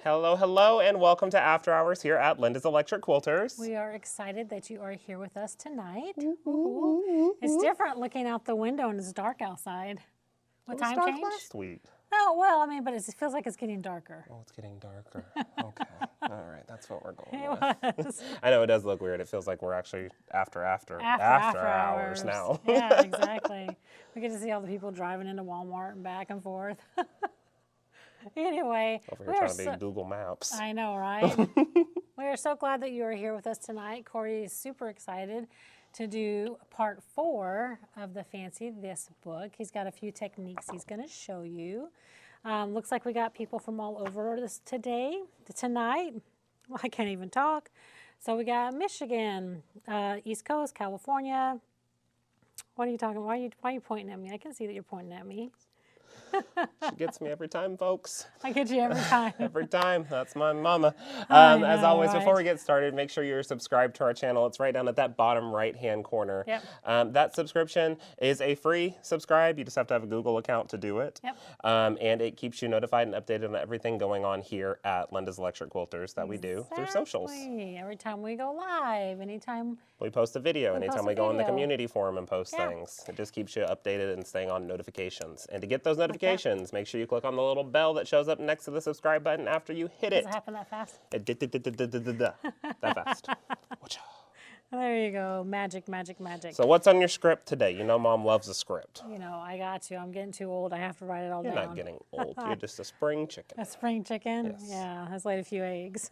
Hello, hello, and welcome to After Hours here at Linda's Electric Quilters. We are excited that you are here with us tonight. It's different looking out the window and it's dark outside. What time dark change? last week. Oh, well, I mean, but it feels like it's getting darker. Oh, it's getting darker. Okay. All right, that's what we're going It with. was. I know it does look weird. It feels like we're actually after hours now. Yeah, exactly. We get to see all the people driving into Walmart and back and forth. Anyway, Over here trying to be Google Maps. I know, right? We are so glad that you are here with us tonight. Corey is super excited to do part 4 of the Fancy This book. He's got a few techniques he's going to show you. Looks like we got people from all over tonight. Well, I can't even talk. So we got Michigan, East Coast, California. What are you talking? Why are you pointing at me? I can see that you're pointing at me. She gets me every time, folks. I get you every time. Every time. That's my mama. I know, as always, right? before we get started, make sure you're subscribed to our channel. It's right down at that bottom right-hand corner. Yep. That subscription is a free subscribe. You just have to have a Google account to do it. Yep. And it keeps you notified and updated on everything going on here at Linda's Electric Quilters that we do through socials. Every time we go live, anytime we post a video, anytime we go in the community forum and post Yeah. things. It just keeps you updated and staying on notifications. And to get those notifications, make sure you click on the little bell that shows up next to the subscribe button after you hit it. Does it happen that fast? That fast. There you go. Magic, magic, magic. So what's on your script today? You know Mom loves a script. You know, I got to. I'm getting too old. I have to write it all You're down. not getting old. You're just a spring chicken. A spring chicken? Yes. Yeah, has laid a few eggs.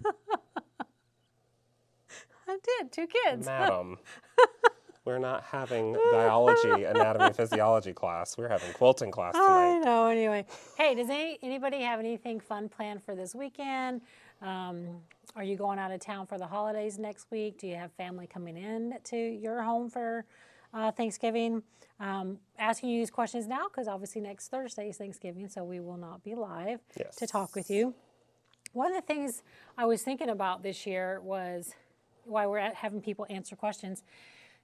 I did. 2 kids. Madam, we're not having biology, anatomy, physiology class. We're having quilting class I tonight. know. Anyway, hey, does anybody have anything fun planned for this weekend? Are you going out of town for the holidays next week? Do you have family coming in to your home for Thanksgiving? Asking you these questions now because obviously next Thursday is Thanksgiving, so we will not be live to talk with you. One of the things I was thinking about this year was why we're having people answer questions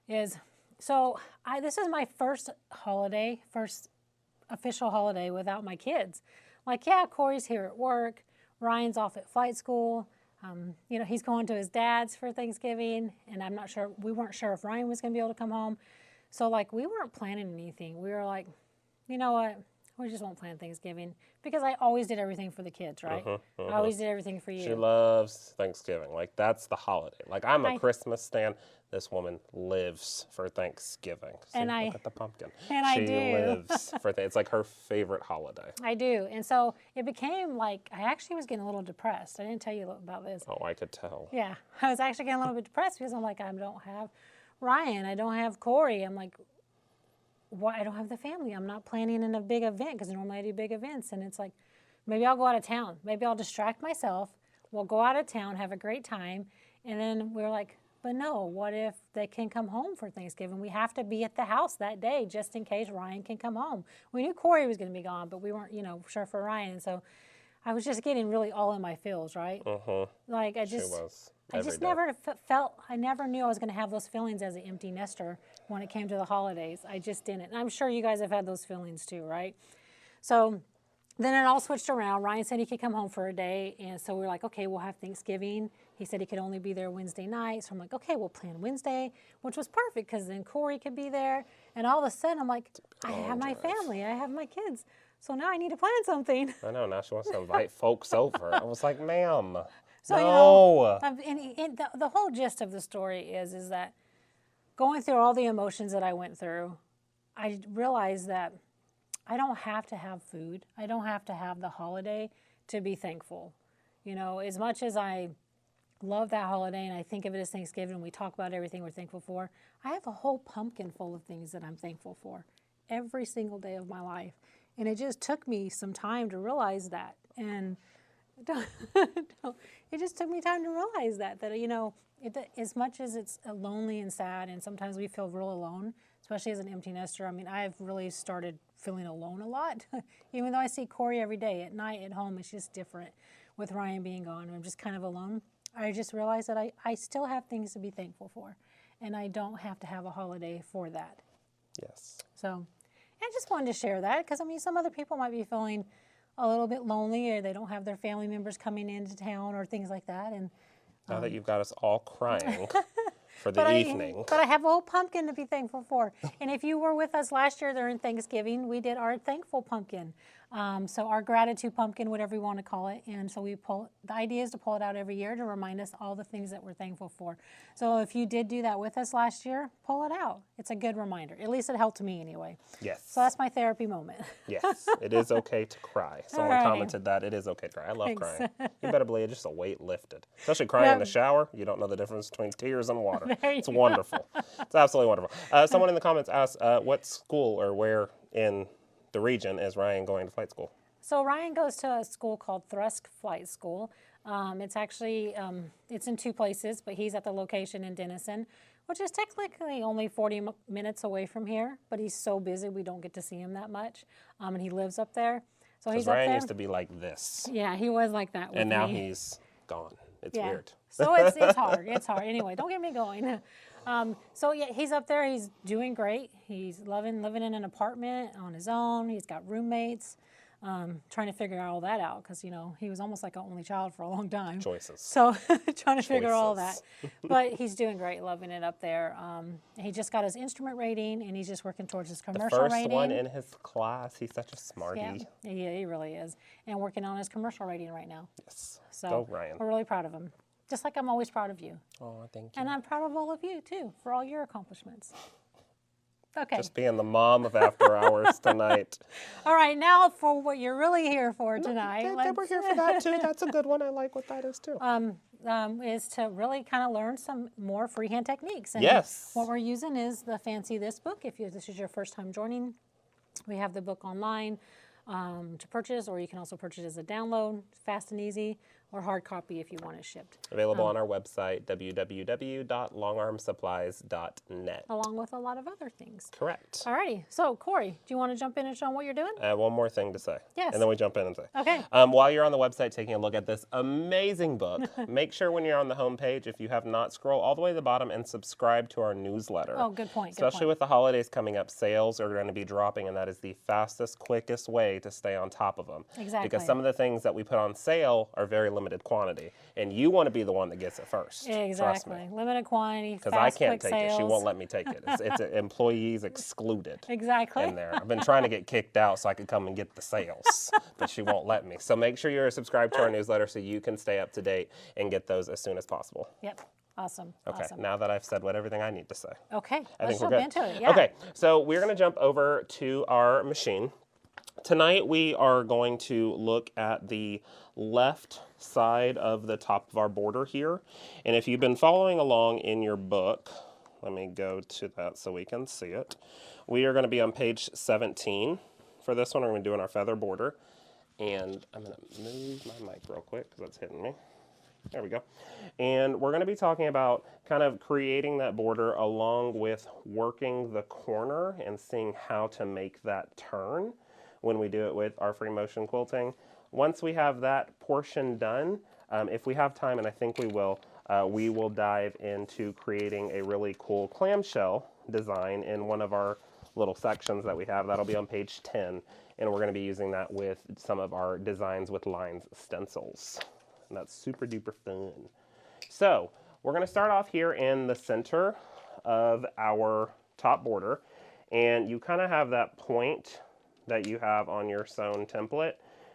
is, so this is my first official holiday without my kids. Like, yeah, Corey's here at work. Ryan's off at flight school. You know, he's going to his dad's for Thanksgiving, and we weren't sure if Ryan was going to be able to come home. So, like, we weren't planning anything. We were like, you know what? We just won't plan Thanksgiving because I always did everything for the kids, right? I always did everything for you. She loves Thanksgiving. Like, that's the holiday. Like, I'm a Christmas stan. This woman lives for Thanksgiving. See, look at the pumpkin. And she I do. lives for It's like her favorite holiday. I do. And so it became like, I actually was getting a little depressed. I didn't tell you about this. Oh, I could tell. Yeah. I was actually getting a little bit depressed because I'm like, I don't have Ryan. I don't have Corey. I'm like, why? I don't have the family. I'm not planning in a big event because normally I do big events. And it's like, maybe I'll go out of town. Maybe I'll distract myself. We'll go out of town, have a great time. And then we're like, but no, what if they can come home for Thanksgiving? We have to be at the house that day just in case Ryan can come home. We knew Corey was going to be gone, but we weren't, sure for Ryan. And so I was just getting really all in my feels, right? Like I just never felt, I never knew I was going to have those feelings as an empty nester when it came to the holidays. I just didn't. And I'm sure you guys have had those feelings too, right? So then it all switched around. Ryan said he could come home for a day, and so we were like, okay, we'll have Thanksgiving. He said he could only be there Wednesday night, so I'm like, okay, we'll plan Wednesday, which was perfect because then Corey could be there. And all of a sudden, I'm like, I have my family, I have my kids, so now I need to plan something. I know, now she wants to invite folks over. I was like, ma'am, so, no. The whole gist of the story is that going through all the emotions that I went through, I realized that I don't have to have food. I don't have to have the holiday to be thankful. You know, as much as I love that holiday and I think of it as Thanksgiving and we talk about everything we're thankful for, I have a whole pumpkin full of things that I'm thankful for every single day of my life. And it just took me some time to realize that. And it just took me time to realize that as much as it's lonely and sad and sometimes we feel real alone, especially as an empty nester. I mean, I've really started feeling alone a lot. Even though I see Corey every day at night at home, it's just different with Ryan being gone. I'm just kind of alone. I just realized that I still have things to be thankful for, and I don't have to have a holiday for that. Yes. So I just wanted to share that because, I mean, some other people might be feeling a little bit lonely, or they don't have their family members coming into town or things like that. And Now that you've got us all crying for the evening. But I have a whole pumpkin to be thankful for. And if you were with us last year during Thanksgiving, we did our thankful pumpkin. So our gratitude pumpkin, whatever you want to call it. And so the idea is to pull it out every year to remind us all the things that we're thankful for. So if you did do that with us last year, pull it out. It's a good reminder. At least it helped me anyway. Yes. So that's my therapy moment. Yes, it is okay to cry. Someone commented that it is okay to cry. I love crying. You better believe it's just a weight lifted. Especially crying in the shower. You don't know the difference between tears and water. It's wonderful. It's absolutely wonderful. Someone in the comments asked, what school or where in the region is Ryan going to flight school? So Ryan goes to a school called Thrusk Flight School. It's actually, it's in 2 places, but he's at the location in Denison, which is technically only 40 minutes away from here, but he's so busy we don't get to see him that much, and he lives up there. So he's up Ryan there. used to be like this. Yeah, he was like that with And now me. he's gone. It's weird. So it's hard. It's hard. Anyway, don't get me going. So yeah, he's up there. He's doing great. He's living in an apartment on his own. He's got roommates. Trying to figure all that out because, you know, he was almost like an only child for a long time. Choices. So trying to figure all that. But he's doing great, loving it up there. He just got his instrument rating, and he's just working towards his commercial rating. The first one in his class. He's such a smarty. Yeah, he really is. And working on his commercial rating right now. Yes. So Go, Ryan. we're really proud of him. Just like I'm always proud of you. Oh, thank you. And I'm proud of all of you, too, for all your accomplishments. Okay. Just being the mom of After Hours tonight. All right, now for what you're really here for tonight. We're here for that, too. That's a good one. I like what that is, too. Is to really kind of learn some more freehand techniques. And yes. What we're using is the Fancy This book. If this is your first time joining, we have the book online to purchase, or you can also purchase it as a download, fast and easy, or hard copy if you want it shipped. Available on our website, www.longarmsupplies.net. Along with a lot of other things. Correct. Alrighty. So, Corey, do you want to jump in and show them what you're doing? One more thing to say. Yes. And then we jump in and say. Okay. While you're on the website taking a look at this amazing book, make sure when you're on the homepage, if you have not, scroll all the way to the bottom and subscribe to our newsletter. Oh, good point. Especially with the holidays coming up, sales are going to be dropping, and that is the fastest, quickest way to stay on top of them. Exactly. Because some of the things that we put on sale are very limited quantity, and you want to be the one that gets it first. Exactly. Limited quantity, because fast, I can't quick take sales. it. She won't let me take it. It's employees excluded. Exactly. In there. I've been trying to get kicked out so I could come and get the sales, but she won't let me. So make sure you're subscribed to our newsletter so you can stay up to date and get those as soon as possible. Yep. Awesome. Okay. Awesome. Now that I've said everything I need to say. Okay. I Let's think jump we're good. into it. Yeah. Okay. So we're going to jump over to our machine. Tonight we are going to look at the left side of the top of our border here. And if you've been following along in your book, let me go to that so we can see it. We are going to be on page 17. For this one, we're going to be doing our feather border. And I'm going to move my mic real quick because that's hitting me. There we go. And we're going to be talking about kind of creating that border along with working the corner and seeing how to make that turn when we do it with our free motion quilting. Once we have that portion done, if we have time, and I think we will dive into creating a really cool clamshell design in one of our little sections that we have. That'll be on page 10, and we're going to be using that with some of our designs with lines stencils. And that's super duper fun. So we're going to start off here in the center of our top border, and you kind of have that point that you have on your sewn template.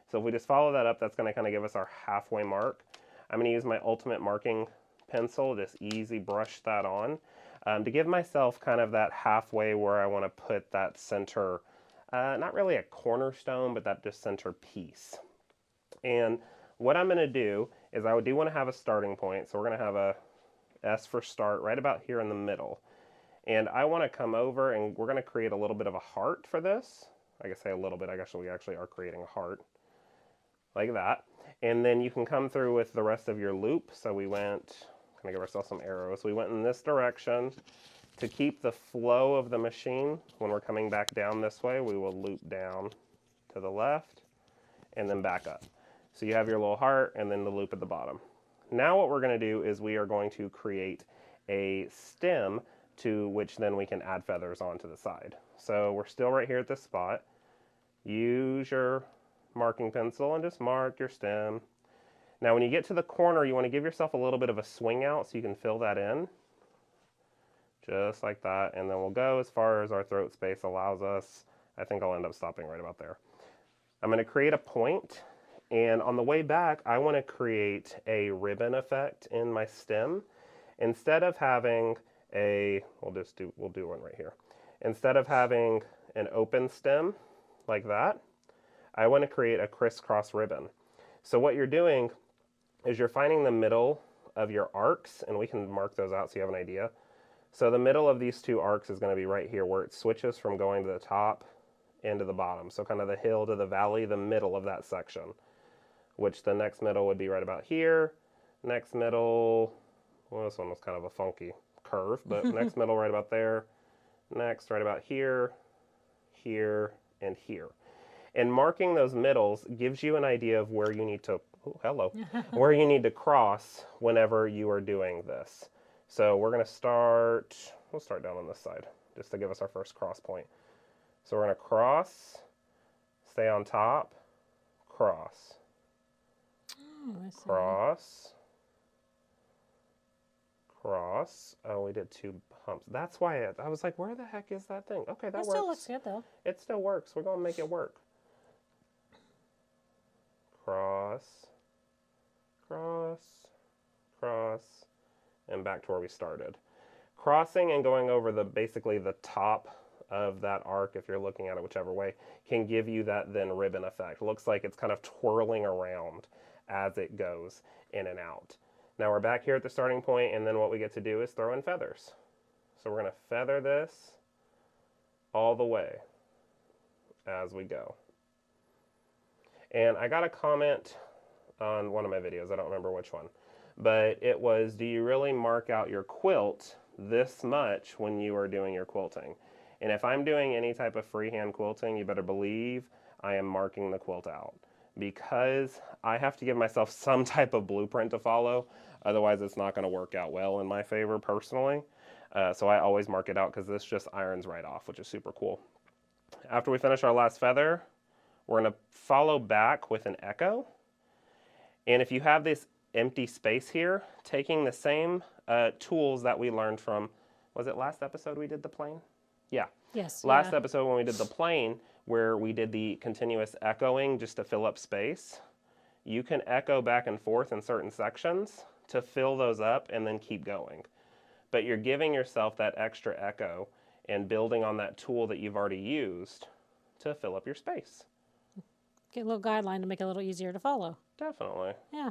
So if we just follow that up, that's going to kind of give us our halfway mark. I'm going to use my ultimate marking pencil, just easy brush that on to give myself kind of that halfway where I want to put that center, not really a cornerstone, but that just center piece. And what I'm going to do is I do want to have a starting point. So we're going to have a S for start right about here in the middle. And I want to come over and we're going to create a little bit of a heart for this. I guess say a little bit, I guess we actually are creating a heart. Like that. And then you can come through with the rest of your loop. So we went, kind of give ourselves some arrows. We went in this direction. To keep the flow of the machine, when we're coming back down this way, we will loop down to the left and then back up. So you have your little heart and then the loop at the bottom. Now what we're going to do is we are going to create a stem to which then we can add feathers onto the side. So we're still right here at this spot. Use your marking pencil and just mark your stem. Now when you get to the corner, you want to give yourself a little bit of a swing out so you can fill that in. Just like that, and then we'll go as far as our throat space allows us. I think I'll end up stopping right about there. I'm going to create a point, and on the way back, I want to create a ribbon effect in my stem. Instead of having we'll do one right here. Instead of having an open stem like that, I want to create a crisscross ribbon. So what you're doing is you're finding the middle of your arcs, and we can mark those out so you have an idea. So the middle of these two arcs is going to be right here where it switches from going to the top and to the bottom. So kind of the hill to the valley, the middle of that section, which the next middle would be right about here. Next middle, well, this one was kind of a funky curve, but next middle right about there. Next right about here, here, and here. And marking those middles gives you an idea of where you need to, where you need to cross whenever you are doing this. So we're going to start, we'll start down on this side, just to give us our first cross point. So we're going to cross, stay on top, cross, cross, cross. Oh, we did two humps. That's why I was like, where the heck is that thing? Okay, that works. It still looks good, though. It still works. We're going to make it work. Cross, cross, cross, and back to where we started. Crossing and going over basically the top of that arc, if you're looking at it whichever way, can give you that then ribbon effect. It looks like it's kind of twirling around as it goes in and out. Now we're back here at the starting point, and then what we get to do is throw in feathers. So we're going to feather this all the way as we go. And I got a comment on one of my videos, I don't remember which one, but it was, do you really mark out your quilt this much when you are doing your quilting? And if I'm doing any type of freehand quilting, you better believe I am marking the quilt out, because I have to give myself some type of blueprint to follow. Otherwise, it's not going to work out well in my favor personally. So I always mark it out because this just irons right off, which is super cool. After we finish our last feather, we're going to follow back with an echo. And if you have this empty space here, taking the same tools that we learned from, was it last episode we did the plane? Yeah. Yes. Last episode when we did the plane, where we did the continuous echoing just to fill up space, you can echo back and forth in certain sections to fill those up and then keep going. But you're giving yourself that extra echo and building on that tool that you've already used to fill up your space. Get a little guideline to make it a little easier to follow. Definitely. Yeah.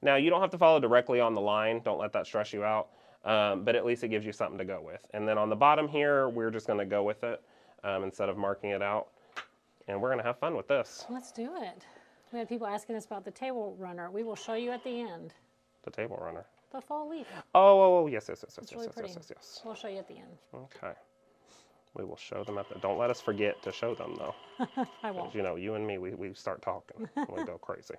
Now, you don't have to follow directly on the line. Don't let that stress you out. But at least it gives you something to go with. And then on the bottom here, we're just going to go with it instead of marking it out. And we're going to have fun with this. Let's do it. We had people asking us about the table runner. We will show you at the end. The table runner. The fall leaf. Oh, yes. We'll show you at the end. Okay. We will show them at the... Don't let us forget to show them, though. I won't. You know, you and me, we start talking. We go crazy.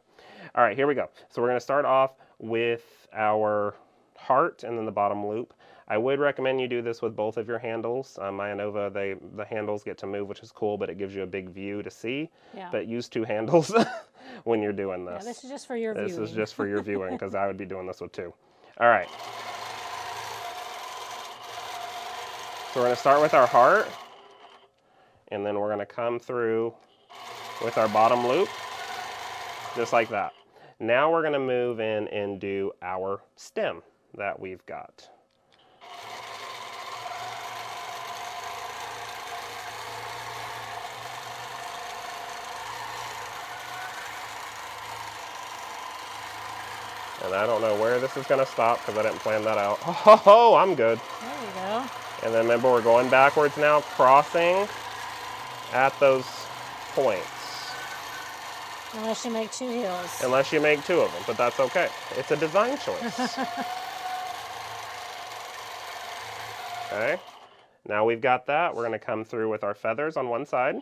All right, here we go. So we're going to start off with our heart and then the bottom loop. I would recommend you do this with both of your handles. My Anova, the handles get to move, which is cool, but it gives you a big view to see. Yeah. But use two handles when you're doing this. Yeah, this is just for your viewing. This is just for your viewing, because I would be doing this with two. All right. So we're going to start with our heart, and then we're going to come through with our bottom loop, just like that. Now we're going to move in and do our stem that we've got. And I don't know where this is going to stop because I didn't plan that out. Oh, I'm good. There you go. And then remember, we're going backwards now, crossing at those points. Unless you make two hills. Unless you make two of them, but that's okay. It's a design choice. Okay. Now we've got that. We're going to come through with our feathers on one side.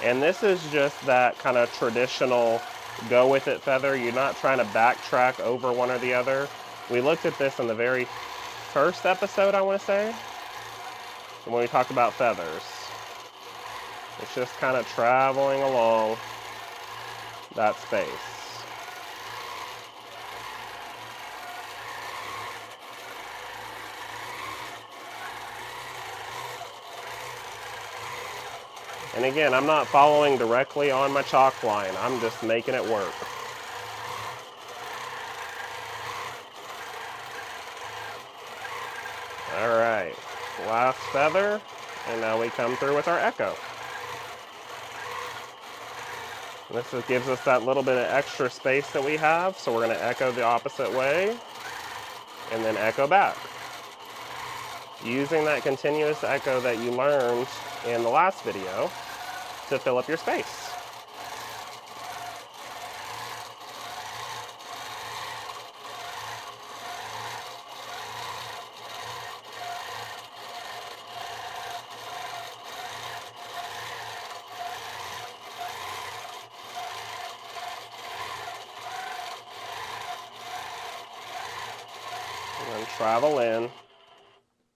And this is just that kind of traditional go with it feather. You're not trying to backtrack over one or the other. We looked at this in the very first episode, I want to say, when we talked about feathers. It's just kind of traveling along that space. And again, I'm not following directly on my chalk line. I'm just making it work. All right, last feather, and now we come through with our echo. This just gives us that little bit of extra space that we have, so we're going to echo the opposite way, and then echo back. Using that continuous echo that you learned in the last video to fill up your space. And then travel in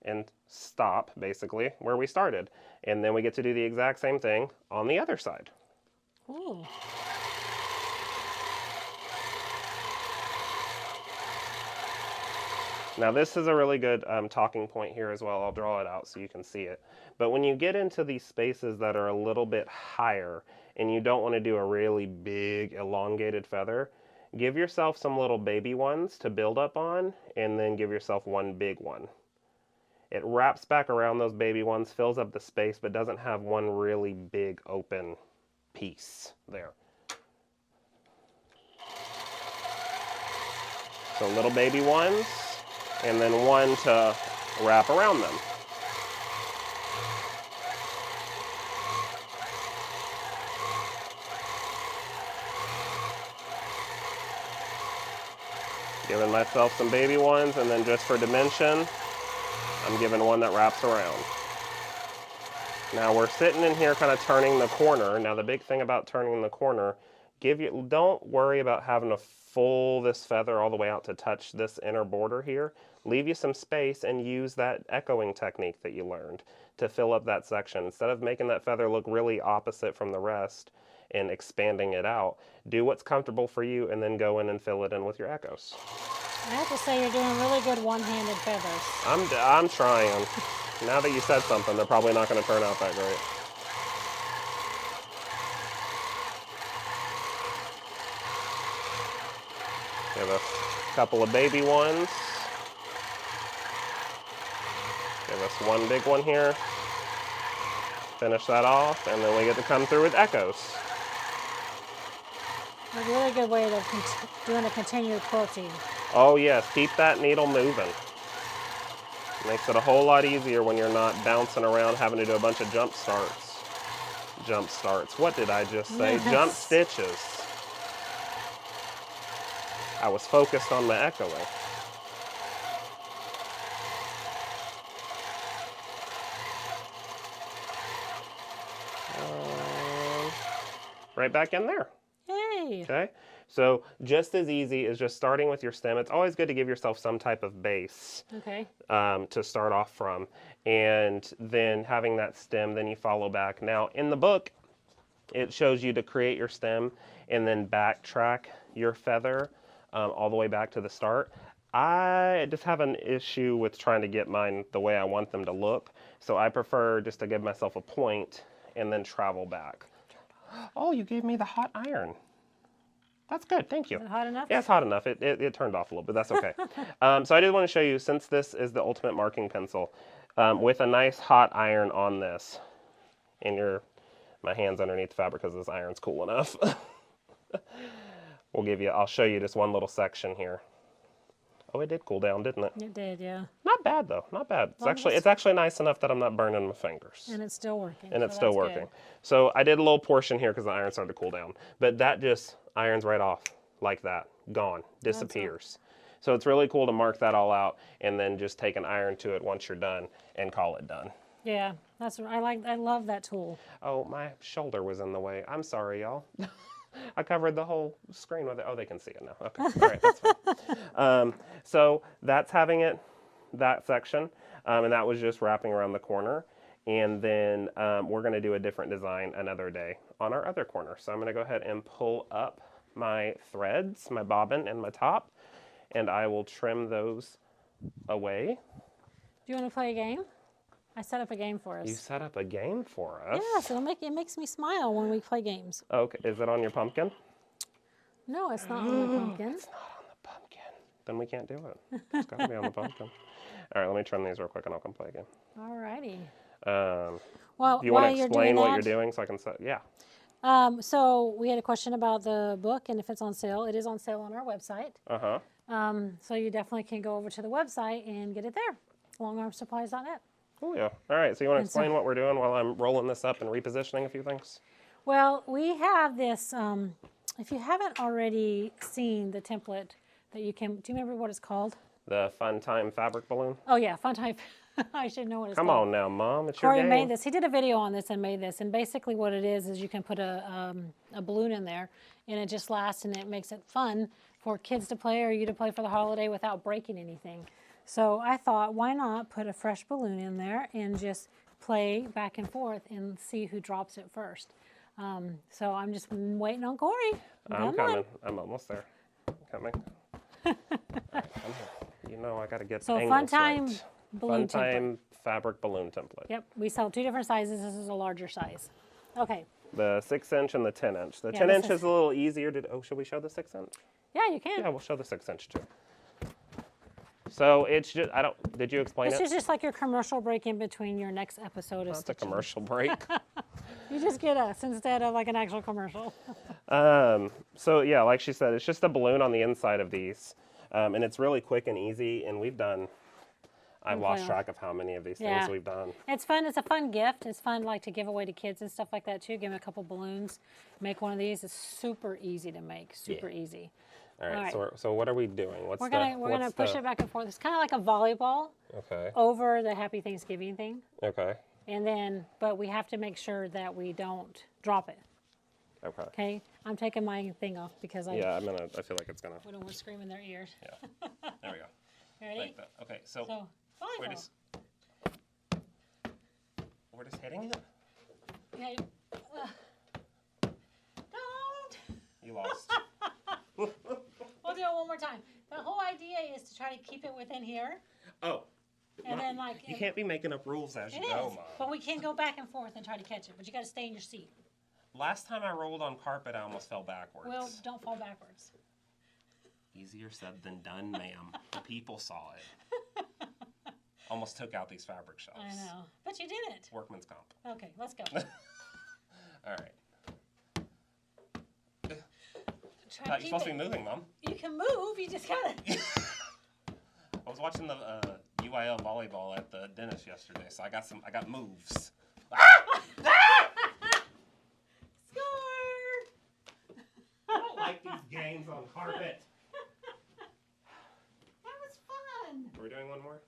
and stop, basically, where we started. And then we get to do the exact same thing on the other side. Ooh. Now this is a really good talking point here as well. I'll draw it out so you can see it. But when you get into these spaces that are a little bit higher and you don't want to do a really big elongated feather, give yourself some little baby ones to build up on, and then give yourself one big one. It wraps back around those baby ones, fills up the space, but doesn't have one really big open piece there. So little baby ones, and then one to wrap around them. Giving myself some baby ones, and then just for dimension, I'm giving one that wraps around. Now we're sitting in here kind of turning the corner. Now the big thing about turning the corner, don't worry about having to full this feather all the way out to touch this inner border here. Leave you some space and use that echoing technique that you learned to fill up that section. Instead of making that feather look really opposite from the rest and expanding it out, do what's comfortable for you and then go in and fill it in with your echoes. I have to say you're doing really good one-handed feathers. I'm trying. Now that you said something, they're probably not going to turn out that great. Give us a couple of baby ones. Give us one big one here. Finish that off, and then we get to come through with echoes. A really good way of doing a continued quilting. Oh yes, keep that needle moving. Makes it a whole lot easier when you're not bouncing around having to do a bunch of jump starts. Jump starts. What did I just say? Yes. Jump stitches. I was focused on my echoing. Right back in there. Hey. Okay, so just as easy as just starting with your stem. It's always good to give yourself some type of base Okay. to start off from, and then having that stem, then you follow back. Now in the book, it shows you to create your stem and then backtrack your feather all the way back to the start. I just have an issue with trying to get mine the way I want them to look, so I prefer just to give myself a point and then travel back. Oh, you gave me the hot iron. That's good, thank you. Is it hot enough? Yeah, it's hot enough. It turned off a little bit, that's okay. So I did want to show you, since this is the ultimate marking pencil, with a nice hot iron on this, and my hand's underneath the fabric because this iron's cool enough. I'll show you just one little section here. Oh, it did cool down, didn't it? It did, yeah. Not bad though, not bad. It's actually nice enough that I'm not burning my fingers. And it's still working. And so it's still that's working. good. So I did a little portion here because the iron started to cool down. But that just irons right off like that. Gone. Disappears. So it's really cool to mark that all out and then just take an iron to it once you're done and call it done. Yeah, I love that tool. Oh, my shoulder was in the way. I'm sorry, y'all. I covered the whole screen with it. Oh, they can see it now. Okay, all right, that's fine. So that's having it that section, and that was just wrapping around the corner. And then we're going to do a different design another day on our other corner. So I'm going to go ahead and pull up my threads, my bobbin and my top, and I will trim those away. Do you want to play a game? I set up a game for us. You set up a game for us? Yes, it makes me smile when we play games. Okay, is it on your pumpkin? No, it's not on the pumpkin. It's not on the pumpkin. Then we can't do it. It's got to be on the pumpkin. All right, let me trim these real quick and I'll come play again. All righty. Well, do you want to explain what you're doing so I can say, yeah. So we had a question about the book and if it's on sale. It is on sale on our website. So you definitely can go over to the website and get it there. longarmsupplies.net. Oh, yeah. All right, so you want to explain what we're doing while I'm rolling this up and repositioning a few things? Well, we have this, if you haven't already seen the template that you can, do you remember what it's called? The Fun Time Fabric Balloon? Oh, yeah, Fun Time. I should know what it's called. Come on now, Mom, it's Corey your game. made this. He did a video on this and made this. And basically what it is you can put a balloon in there and it just lasts and it makes it fun for kids to play or you to play for the holiday without breaking anything. So I thought, why not put a fresh balloon in there and just play back and forth and see who drops it first. So I'm just waiting on Corey. I'm coming. I'm almost there. Coming. Right, you know I got to get the angles Fun Time right. balloon Fun Time template. Fabric Balloon template. Yep, we sell 2 different sizes. This is a larger size. Okay. The 6-inch and the 10-inch. The Yeah, 10-inch is a little easier to. Oh, should we show the 6-inch? Yeah, you can. Yeah, we'll show the 6-inch too. So it's just Did you explain it? This is just like your commercial break in between your next episode of It's a Stitching. commercial break. You just get us instead of like an actual commercial. So yeah, like she said, it's just a balloon on the inside of these, and it's really quick and easy. And we've done. I've lost track of how many of these things we've done. It's fun. It's a fun gift. It's fun like to give away to kids and stuff like that too. Give them a couple balloons. Make one of these. It's super easy to make. Super easy. All right. So what are we doing? We're gonna push it back and forth. It's kind of like a volleyball. Okay. Over the Happy Thanksgiving thing. Okay. And then, but we have to make sure that we don't drop it. Okay. Okay. I'm taking my thing off because I I feel like it's gonna. we don't want to scream in their ears. Yeah. There we go. Ready? Like that. Okay. So volleyball. we're just hitting it. Okay. Don't. You lost. We'll do it one more time. The whole idea is to try to keep it within here. Oh. And then like You can't be making up rules as you go, Mom. But we can go back and forth and try to catch it. But you got to stay in your seat. Last time I rolled on carpet, I almost fell backwards. Well, don't fall backwards. Easier said than done, ma'am. The people saw it. Almost took out these fabric shelves. I know. But you did it. Workman's comp. Okay, let's go. All right. You're supposed to be moving, Mom. You can move. You just got to. I was watching the UIL volleyball at the dentist yesterday, so I got moves. Score! I don't like these games on carpet. That was fun. Are we doing one more?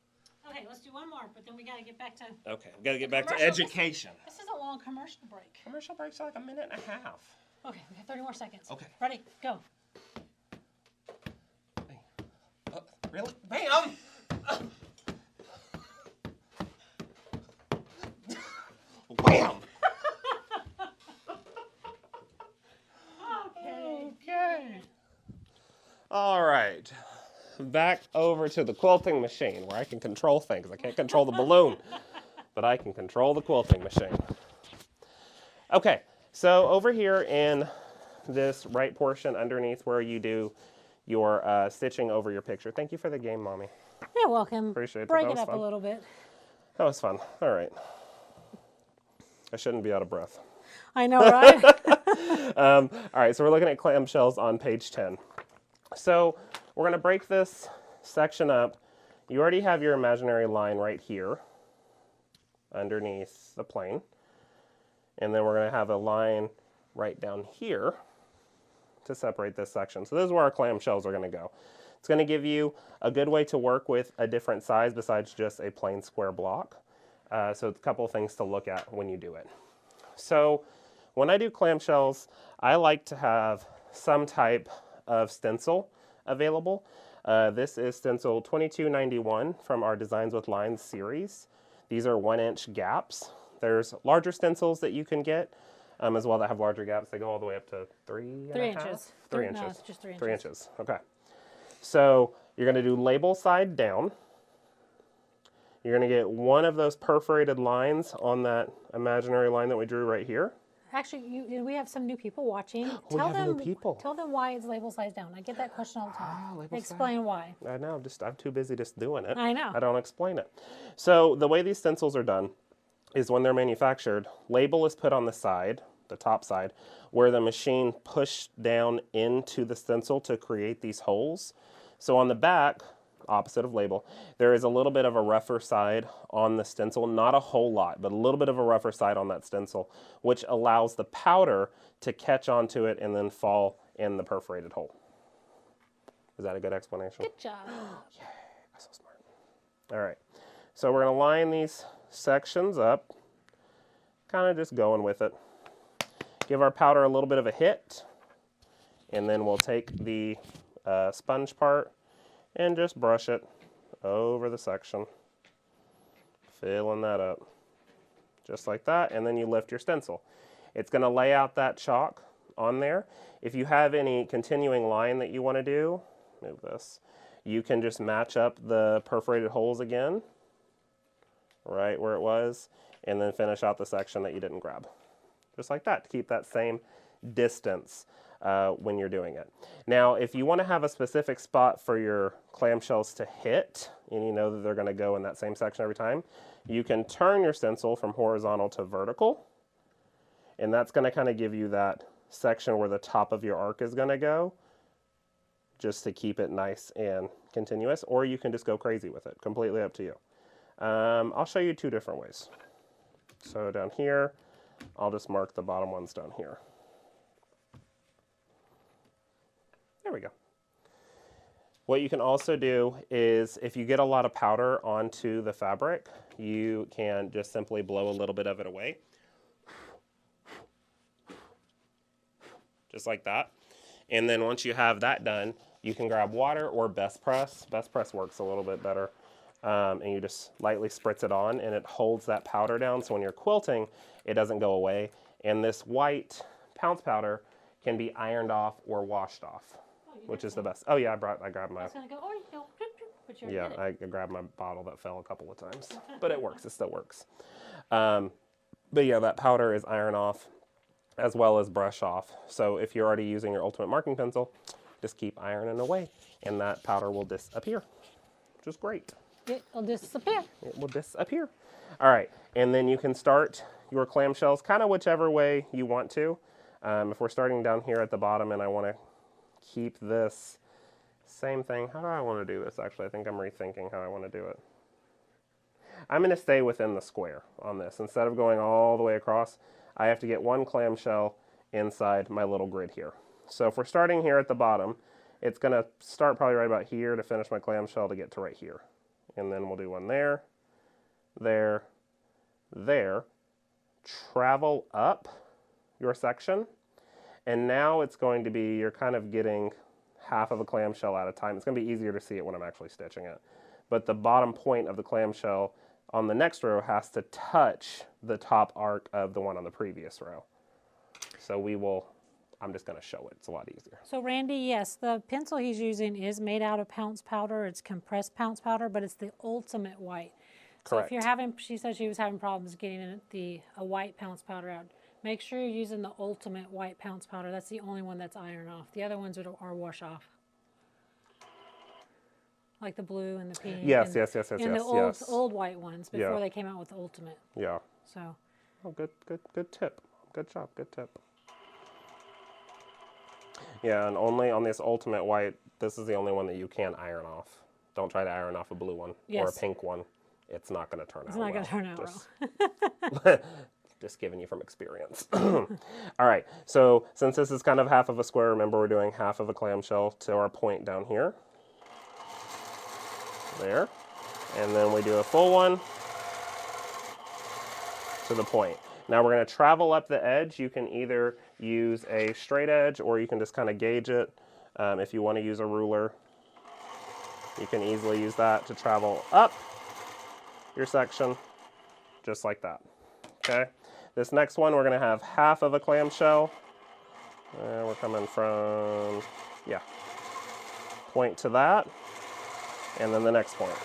Okay, let's do one more, but then we got to get back to... Okay, we got to get back to education. This is a long commercial break. Commercial breaks are like 1.5 minutes. Okay, we have 30 more seconds. Okay. Ready? Go. Really? Bam! Wham! Okay. All right. Back over to the quilting machine where I can control things. I can't control the balloon, but I can control the quilting machine. Okay, so over here in this right portion underneath where you do your stitching over your picture. Thank you for the game, Mommy. You're welcome. Appreciate it. Break That it was up fun. a little bit. That was fun. All right. I shouldn't be out of breath. I know, right? All right, so we're looking at clamshells on page 10. So we're going to break this section up. You already have your imaginary line right here underneath the plane. And then we're going to have a line right down here to separate this section. So this is where our clamshells are going to go. It's going to give you a good way to work with a different size besides just a plain square block. So it's a couple of things to look at when you do it. So when I do clamshells, I like to have some type of stencil available. This is stencil 2291 from our Designs with Lines series. These are 1-inch gaps. There's larger stencils that you can get as well that have larger gaps. They go all the way up to 3.5 inches. 3 inches. No, it's just 3 inches. 3 inches. Okay. So you're going to do label side down. You're going to get one of those perforated lines on that imaginary line that we drew right here. Actually, we have some new people watching. We have new people. Tell them why it's label size down. I get that question all the time. label Explain why. I know, I'm too busy just doing it. I know. I don't explain it. So the way these stencils are done is when they're manufactured, label is put on the side, the top side, where the machine pushed down into the stencil to create these holes. So on the back, opposite of label, there is a little bit of a rougher side on the stencil, not a whole lot, but a little bit of a rougher side on that stencil, which allows the powder to catch onto it and then fall in the perforated hole. Is that a good explanation? Good job. Yay, I'm so smart. All right, so we're going to line these sections up, kind of just going with it. Give our powder a little bit of a hit, and then we'll take the sponge part and just brush it over the section, filling that up, just like that, and then you lift your stencil. It's going to lay out that chalk on there. If you have any continuing line that you want to do, move this, you can just match up the perforated holes again, right where it was, and then finish out the section that you didn't grab. Just like that, to keep that same distance when you're doing it. Now, if you want to have a specific spot for your clamshells to hit, and you know that they're going to go in that same section every time, you can turn your stencil from horizontal to vertical, and that's going to kind of give you that section where the top of your arc is going to go, just to keep it nice and continuous, or you can just go crazy with it, completely up to you. I'll show you two different ways. So down here, I'll just mark the bottom ones down here. There we go. What you can also do is, if you get a lot of powder onto the fabric, you can just simply blow a little bit of it away. Just like that. And then once you have that done, you can grab water or Best Press. Best Press works a little bit better. And you just lightly spritz it on, and it holds that powder down, so when you're quilting, it doesn't go away. And this white pounce powder can be ironed off or washed off, which is the best. Oh yeah, I grabbed my. Yeah, I grabbed my bottle that fell a couple of times, but it works. It still works. But yeah, that powder is iron off as well as brush off. So if you're already using your Ultimate Marking Pencil, just keep ironing away, and that powder will disappear, which is great. It will disappear. It will disappear. All right, and then you can start your clamshells kind of whichever way you want to. If we're starting down here at the bottom and I want to keep this same thing, how do I want to do this actually? I think I'm rethinking how I want to do it. I'm going to stay within the square on this. Instead of going all the way across, I have to get one clamshell inside my little grid here. So if we're starting here at the bottom, it's going to start probably right about here to finish my clamshell to get to right here. And then we'll do one there, there, there. Travel up your section, and now it's going to be, you're kind of getting half of a clamshell at a time. It's going to be easier to see it when I'm actually stitching it. But the bottom point of the clamshell on the next row has to touch the top arc of the one on the previous row. So I'm just going to show it. It's a lot easier. So Randy, yes, the pencil he's using is made out of pounce powder. It's compressed pounce powder, but it's the ultimate white. So Correct. if you're having, she said she was having problems getting a white pounce powder out, make sure you're using the ultimate white pounce powder. That's the only one that's iron off. The other ones are wash off. Like the blue and the pink. Yes, and, yes. And the old white ones before they came out with the ultimate. Yeah. So. Oh, good tip. Good job, good tip. Yeah, and only on this ultimate white, this is the only one that you can iron off. Don't try to iron off a blue one or a pink one. It's not going to turn out well. It's not going to turn out well. Just giving you from experience. All right, so since this is kind of half of a square, remember we're doing half of a clamshell to our point down here. There. And then we do a full one to the point. Now we're going to travel up the edge. You can either use a straight edge or you can just kind of gauge it if you want to use a ruler. You can easily use that to travel up your section, just like that. Okay. This next one, we're going to have half of a clamshell. And we're coming from, yeah, point to that, and then the next point.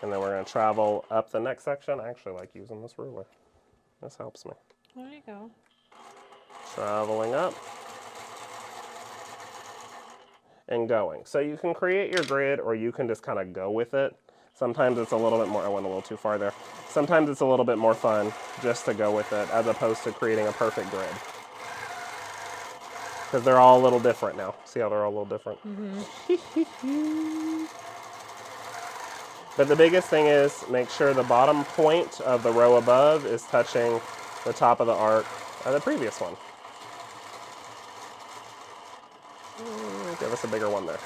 And then we're going to travel up the next section. I actually like using this ruler. This helps me. There you go. Traveling up and going. So you can create your grid, or you can just kind of go with it. Sometimes it's a little bit more, I went a little too far there. Sometimes it's a little bit more fun just to go with it as opposed to creating a perfect grid. Because they're all a little different now. See how they're all a little different? But the biggest thing is make sure the bottom point of the row above is touching the top of the arc of the previous one. Give us a bigger one there.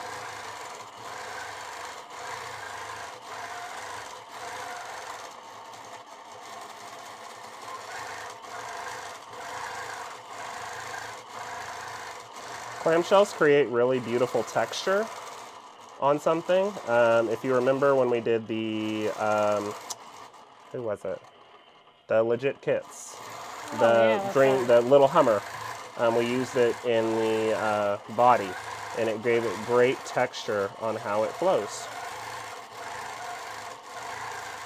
Clamshells create really beautiful texture on something. If you remember when we did the, who was it? The Legit Kits. The little Hummer. We used it in the body, and it gave it great texture on how it flows.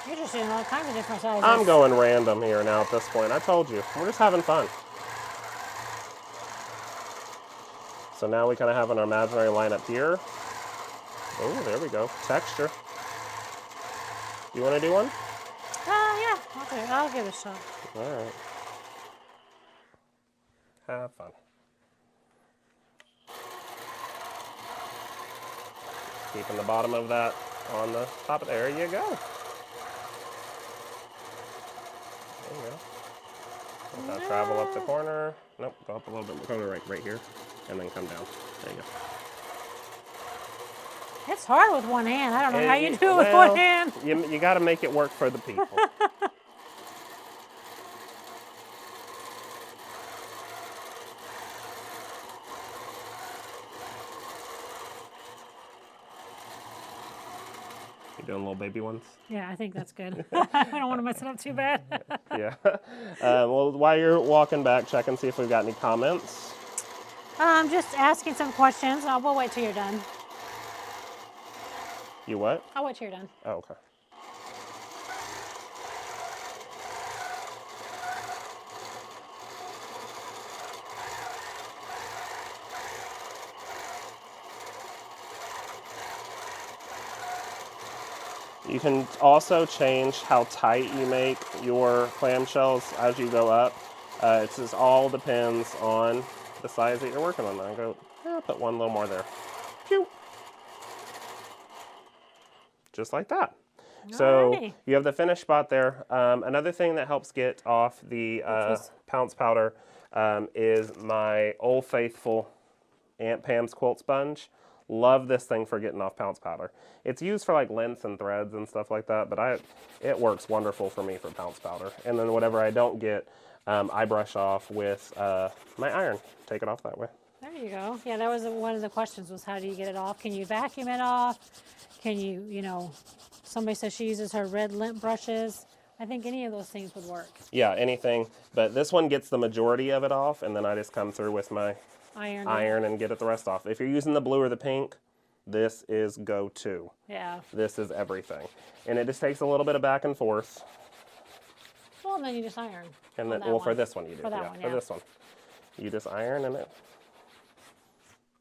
You're just doing all kinds of different sizes. I'm going random here now at this point. I told you, we're just having fun. So now we kind of have an imaginary line up here. Oh, there we go. Texture. You want to do one? Yeah. I'll give it a shot. All right. Have fun. Keeping the bottom of that on the top of there. There you go. There you go. Let that travel up the corner. Nope, go up a little bit. Go right here, and then come down. There you go. It's hard with one hand. I don't know how you do it with one hand. You got to make it work for the people. You doing little baby ones? Yeah, I think that's good. I don't want to mess it up too bad. Yeah. Well, while you're walking back, check and see if we've got any comments. Just asking some questions. We'll wait till you're done. You what? I'll wait till you're done. Oh, okay. You can also change how tight you make your clamshells as you go up. It just all depends on the size that you're working on. I go, put one little more there. Pew. Just like that. So you have the finish spot there. Another thing that helps get off the pounce powder is my Old Faithful Aunt Pam's quilt sponge. Love this thing for getting off pounce powder. It's used for like lengths and threads and stuff like that, but it works wonderful for me for pounce powder. And then whatever I don't get, I brush off with my iron. Take it off that way. There you go. Yeah, that was one of the questions, was how do you get it off? Can you vacuum it off? Can you, somebody says she uses her red lint brushes. I think any of those things would work. Yeah, anything. But this one gets the majority of it off, and then I just come through with my iron and get it the rest off. If you're using the blue or the pink, this is go-to. Yeah. This is everything. And it just takes a little bit of back and forth. Well, then you just iron. And then, well, for this one you do. For that one, For this one. You just iron and it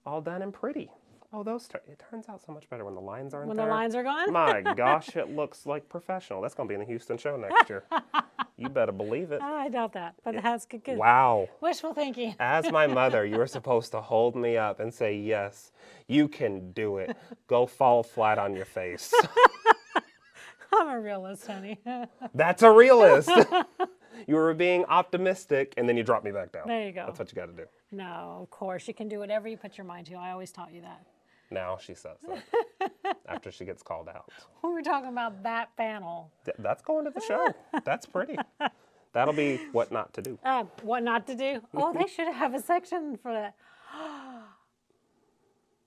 all done and pretty. Oh, it turns out so much better when the lines aren't there. When the lines are gone? My gosh, it looks like professional. That's going to be in the Houston show next year. You better believe it. I doubt that, but that's good. Wow. Wishful thinking. As my mother, you were supposed to hold me up and say, yes, you can do it. Go fall flat on your face. I'm a realist, honey. That's a realist. You were being optimistic, and then you dropped me back down. There you go. That's what you got to do. No, of course. You can do whatever you put your mind to. I always taught you that. Now she says that after she gets called out. We were talking about that panel. That's going to the show. That's pretty. That'll be what not to do. What not to do? Oh, they should have a section for that.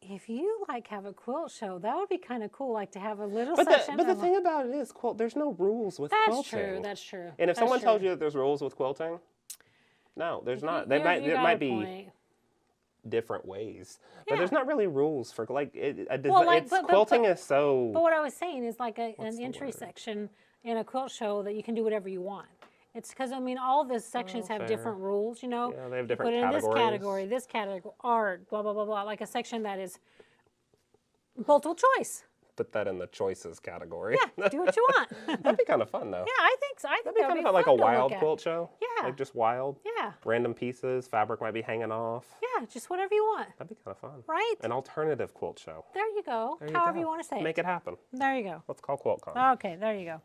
if you like have a quilt show, that would be kind of cool, like to have a little But section. the thing about it is, there's no rules with That's quilting. true. That's true. And if That's someone true. tells you that there's rules with quilting, no, there's not. There might be point. different ways, but Yeah. there's not really rules for like But quilting is so. But what I was saying is like an the entry word? section in a quilt show that you can do whatever you want. It's because, I mean, all the sections have fair. different rules, you know. Yeah, they have You different put it in categories. this category, art, blah, blah, blah, blah. Like a section that is multiple choice. Put that in the choices category. Yeah, do what you want. That'd be kind of fun though. Yeah, I think so. I think That'd be that would kind be of fun, like a fun to wild look at. quilt show. Yeah. Like just wild. Yeah. Random pieces, fabric might be hanging off. Yeah, just whatever you want. That'd be kind of fun. Right? An alternative quilt show. There you go. There However go. you want to say Make it happen. There you go. Let's call QuiltCon. Okay, there you go.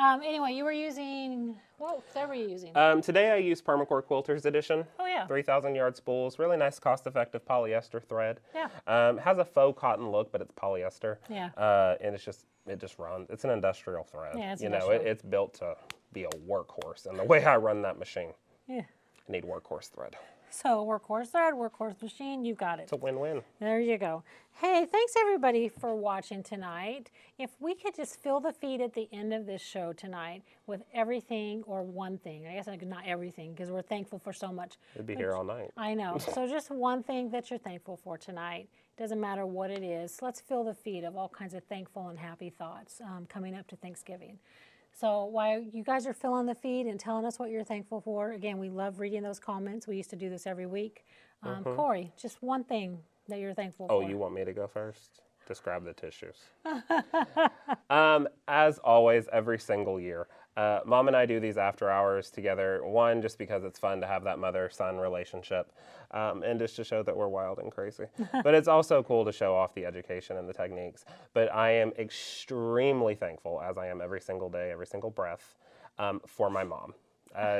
Anyway, you were using, what thread were you using? Today I used Permacore Quilters Edition. Oh, yeah. 3,000 yard spools. Really nice, cost-effective polyester thread. Yeah. Has a faux cotton look, but it's polyester. Yeah. And it just runs. It's an industrial thread. Yeah, it's you industrial. know, it's built to be a workhorse. And the way I run that machine, Yeah. I need workhorse thread. So, workhorse thread, workhorse machine, you got it. It's a win-win. There you go. Hey, thanks everybody for watching tonight. If we could just fill the feed at the end of this show tonight with everything or one thing. I guess not everything because we're thankful for so much. We'd be here all night. I know. So just one thing that you're thankful for tonight. Doesn't matter what it is. Let's fill the feed of all kinds of thankful and happy thoughts coming up to Thanksgiving. So while you guys are filling the feed and telling us what you're thankful for, again, we love reading those comments. We used to do this every week. Corey, just one thing that you're thankful for. Oh, you want me to go first? Describe the tissues. As always, every single year, Mom and I do these after hours together. One, just because it's fun to have that mother-son relationship, and just to show that we're wild and crazy. But it's also cool to show off the education and the techniques. But I am extremely thankful, as I am every single day, every single breath, for my mom.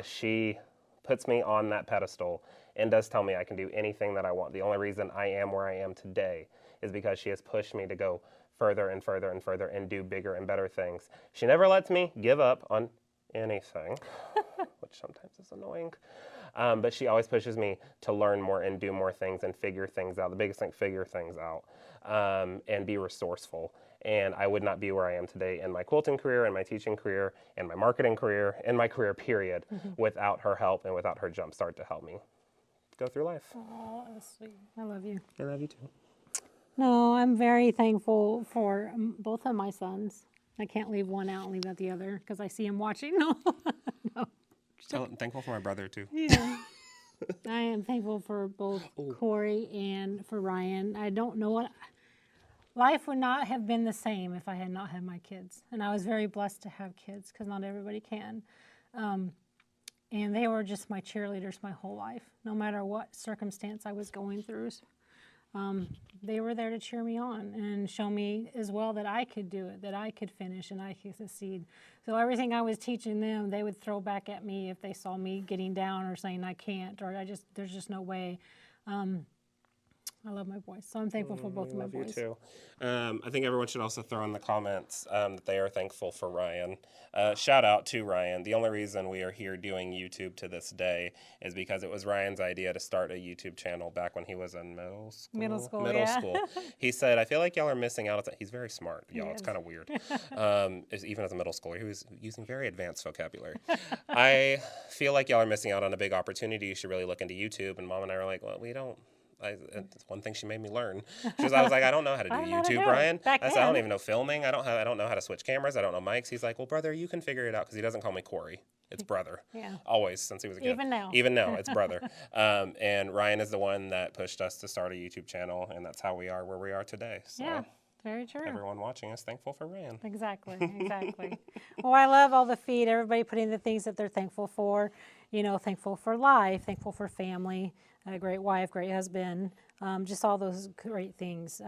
She puts me on that pedestal and does tell me I can do anything that I want. The only reason I am where I am today is because she has pushed me to go further and further and further and do bigger and better things. She never lets me give up on anything, which sometimes is annoying. But she always pushes me to learn more and do more things and figure things out. The biggest thing, figure things out, and be resourceful. And I would not be where I am today in my quilting career, and my teaching career, and my marketing career, and my career period, without her help and without her jump start to help me go through life. Oh, that's sweet. I love you. I love you too. No, I'm very thankful for both of my sons. I can't leave one out and leave out the other because I see him watching. No. I'm thankful for my brother too. Yeah. I am thankful for both Corey and for Ryan. I don't know what life would not have been the same if I had not had my kids. And I was very blessed to have kids because not everybody can. And they were just my cheerleaders my whole life, no matter what circumstance I was going through. They were there to cheer me on and show me as well that I could do it, that I could finish and I could succeed. So everything I was teaching them, they would throw back at me if they saw me getting down or saying I can't or there's just no way. I love my boys, so I'm thankful for both of my boys. You too. I think everyone should also throw in the comments that they are thankful for Ryan. Shout out to Ryan. The only reason we are here doing YouTube to this day is because it was Ryan's idea to start a YouTube channel back when he was in middle school. Middle school. He said, I feel like y'all are missing out. He's very smart, y'all. It's kind of weird. Even as a middle schooler, he was using very advanced vocabulary. I feel like y'all are missing out on a big opportunity. You should really look into YouTube. And Mom and I were like, well, we don't. It's one thing she made me learn. I was like, I don't know how to do YouTube, Brian. I said, I don't even know filming. I don't know how to switch cameras. I don't know mics. He's like, well, brother, you can figure it out because he doesn't call me Corey. It's brother. Yeah. Always since he was a kid. Even now, it's brother. And Ryan is the one that pushed us to start a YouTube channel, and that's how we are where we are today. So yeah, very true. Everyone watching is thankful for Ryan. Exactly. Well, I love all the feed. Everybody putting the things that they're thankful for. You know, thankful for life, thankful for family, a great wife, great husband, just all those great things.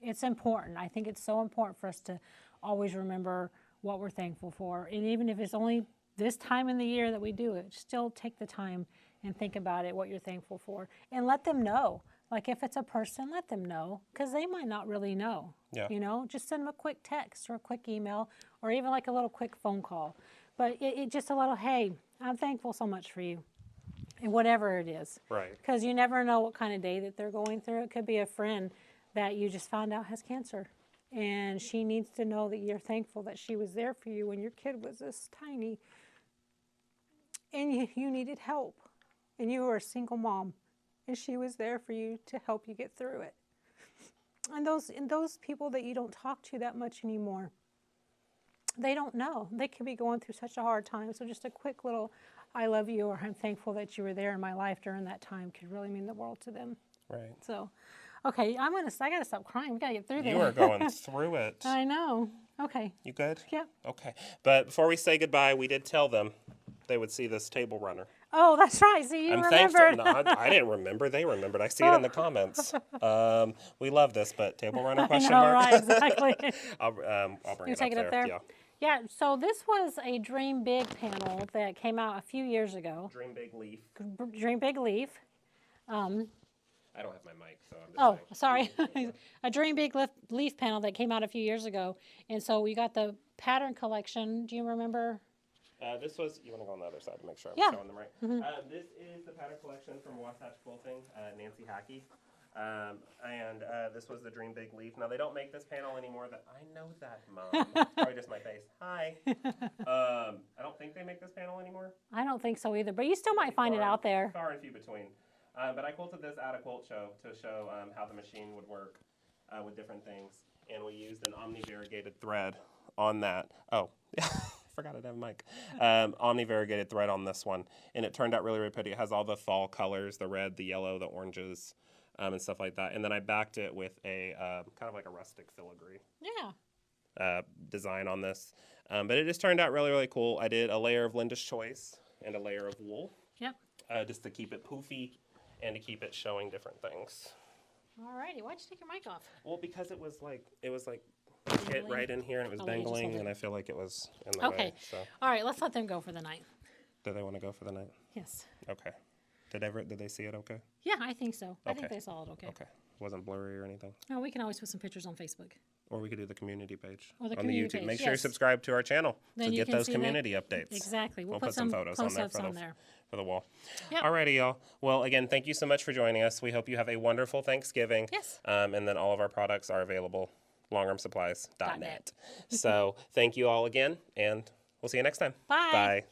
It's important. I think it's so important for us to always remember what we're thankful for. And even if it's only this time in the year that we do it, still take the time and think about it, what you're thankful for. And let them know. Like if it's a person, let them know because they might not really know. Yeah. You know, just send them a quick text or a quick email or even like a little quick phone call. But it just a little, hey, I'm thankful so much for you. and whatever it is. Right. Because you never know what kind of day that they're going through. It could be a friend that you just found out has cancer. And she needs to know that you're thankful that she was there for you when your kid was this tiny. And you needed help. And you were a single mom. And she was there for you to help you get through it. And those people that you don't talk to that much anymore, they don't know. They could be going through such a hard time. So just a quick little, I love you, or I'm thankful that you were there in my life during that time could really mean the world to them. Right. So, okay, I gotta stop crying. We gotta get through this. You are going through it. I know. Okay. You good? Yeah. Okay. But before we say goodbye, we did tell them they would see this table runner. Oh, that's right. See, you remembered. No, I didn't remember. They remembered. I see it in the comments. We love this, but table runner question I know, mark? right, exactly. I'll bring You it take up it up there. there? Yeah. Yeah, so this was a Dream Big panel that came out a few years ago. Dream Big Leaf. Dream Big Leaf. I don't have my mic, so I'm just sorry. A Dream Big Leaf panel that came out a few years ago. And so we got the pattern collection. Do you remember? This was, you want to go on the other side to make sure I'm Yeah. showing them right? This is the pattern collection from Wasatch Quilting, Nancy Hackey. This was the Dream Big Leaf. Now, they don't make this panel anymore. I know that, Mom. Probably just my face. Hi. I don't think they make this panel anymore. I don't think so either, but you still might find it out there. Far and few between. But I quilted this at a quilt show to show how the machine would work with different things. And we used an omni-variegated thread on that. Oh, forgot I didn't have a mic. Omni-variegated thread on this one. And it turned out really, really pretty. It has all the fall colors, the red, the yellow, the oranges, and stuff like that. And then I backed it with a kind of like a rustic filigree design on this. But it just turned out really, really cool. I did a layer of Linda's Choice and a layer of wool. Yep. Just to keep it poofy and to keep it showing different things. Alrighty, why'd you take your mic off? Well, because it was like hit right in here and it was Oh, let me just dangling, hold it. and I feel like it was in the way. Okay. So, All right, let's let them go for the night. do they want to go for the night? Yes. Okay. Did they see it okay? Yeah, I think so. I think Okay. they saw it okay. Okay. Wasn't blurry or anything? No, we can always put some pictures on Facebook. Or we could do the community page Or the on community the YouTube. page, Make sure you yes. subscribe to our channel Then to you get can those see that- community updates. Exactly. We'll put some photos on there close-ups on there. for the wall. Yep. Alrighty, y'all. Well, again, thank you so much for joining us. We hope you have a wonderful Thanksgiving. Yes. And then all of our products are available, longarmsupplies.net. .net. So thank you all again, and we'll see you next time. Bye. Bye.